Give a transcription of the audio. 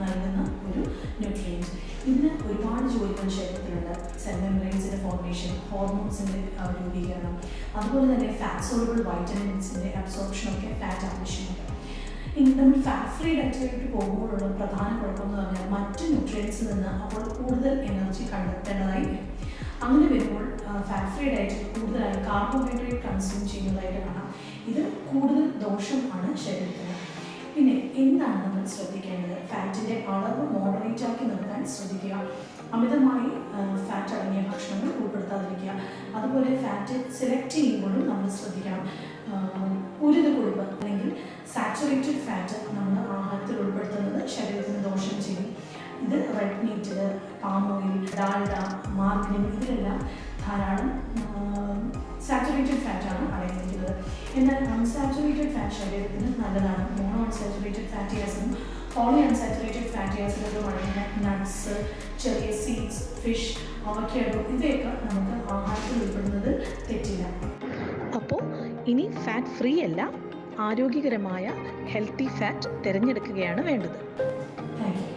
നൽകുന്ന ഒരു ന്യൂട്രിയൻറ്റ്. ഇതിന് ഒരുപാട് ജോലികൾ ശരീരത്തിലുണ്ട്. സെൽ മെംബ്രെയിൻസിൻ്റെ ഫോർമേഷൻ, ഹോർമോൺസിൻ്റെ രൂപീകരണം, അതുപോലെ തന്നെ ഫാറ്റ് സോളുബിൾ വൈറ്റമിൻസിൻ്റെ അബ്സോർപ്ഷനൊക്കെ ഫാറ്റ് ആവശ്യമുണ്ട്. ഇനി നമ്മൾ ഫാറ്റ് ഫ്രീ ഡയറ്റിലേക്ക് പോകുമ്പോഴുള്ള പ്രധാന കുഴപ്പമെന്ന് പറഞ്ഞാൽ മറ്റ് ന്യൂട്രിയൻസിൽ നിന്ന് അപ്പോൾ കൂടുതൽ എനർജി കണ്ടെത്തേണ്ടതായി വരും. അങ്ങനെ വരുമ്പോൾ ഫാറ്റ് ഫ്രീ ഡയറ്റിൽ കൂടുതലായി കാർബോഹൈഡ്രേറ്റ് കൺസ്യൂം ചെയ്യുന്നതായിട്ട് കാണാം. ഇത് കൂടുതൽ ദോഷമാണ് ശരീരത്തിന്. പിന്നെ എന്താണ് നമ്മൾ ശ്രദ്ധിക്കേണ്ടത്? ഫാറ്റിൻ്റെ അളവ് മോഡറേറ്റ് ആക്കി നിർത്താൻ ശ്രദ്ധിക്കുക. അമിതമായി ഫാറ്റ് അടങ്ങിയ ഭക്ഷണങ്ങൾ ഉൾപ്പെടുത്താതിരിക്കുക. അതുപോലെ ഫാറ്റ് സെലക്ട് ചെയ്യുമ്പോഴും നമ്മൾ ശ്രദ്ധിക്കണം. ഉരുത് കൊഴുപ്പ് അല്ലെങ്കിൽ സാച്ചുറേറ്റഡ് ഫാറ്റ് നമ്മൾ ആഹാരത്തിൽ ഉൾപ്പെടുത്തുന്നത് ശരീരത്തിന് ദോഷം ചെയ്യും. ഇത് റെഡ് മീറ്റിൽ, പാം ഓയിൽ, ഡാൽഡ, മാർഗരിൻ ഇതിലെല്ലാം ധാരാളം സാച്ചുറേറ്റഡ് ഫാറ്റാണ് അടങ്ങിയിരിക്കുന്നത്. എന്നാൽ അൺസാച്ചുറേറ്റഡ് ഫാറ്റ് ശരീരത്തിന് നല്ലതാണ്. മോണോ അൺസാച്ചുറേറ്റഡ് ഫാറ്റി ആസിഡും പോളി അൺസാച്ചുറേറ്റഡ് ഫാറ്റി ആസിഡും അടങ്ങിയ നട്ട്സ്, ചെറിയ സീഡ്സ്, ഫിഷ്, അവക്കാഡോ ഇവയൊക്കെ നമുക്ക് ആഹാരത്തിൽ ഉൾപ്പെടുന്നത് തെറ്റില്ല. അപ്പോൾ ഇനി ഫാറ്റ് ഫ്രീ അല്ല, ആരോഗ്യകരമായ ഹെൽത്തി ഫാറ്റ് തിരഞ്ഞെടുക്കുകയാണ് വേണ്ടത്. Thank you.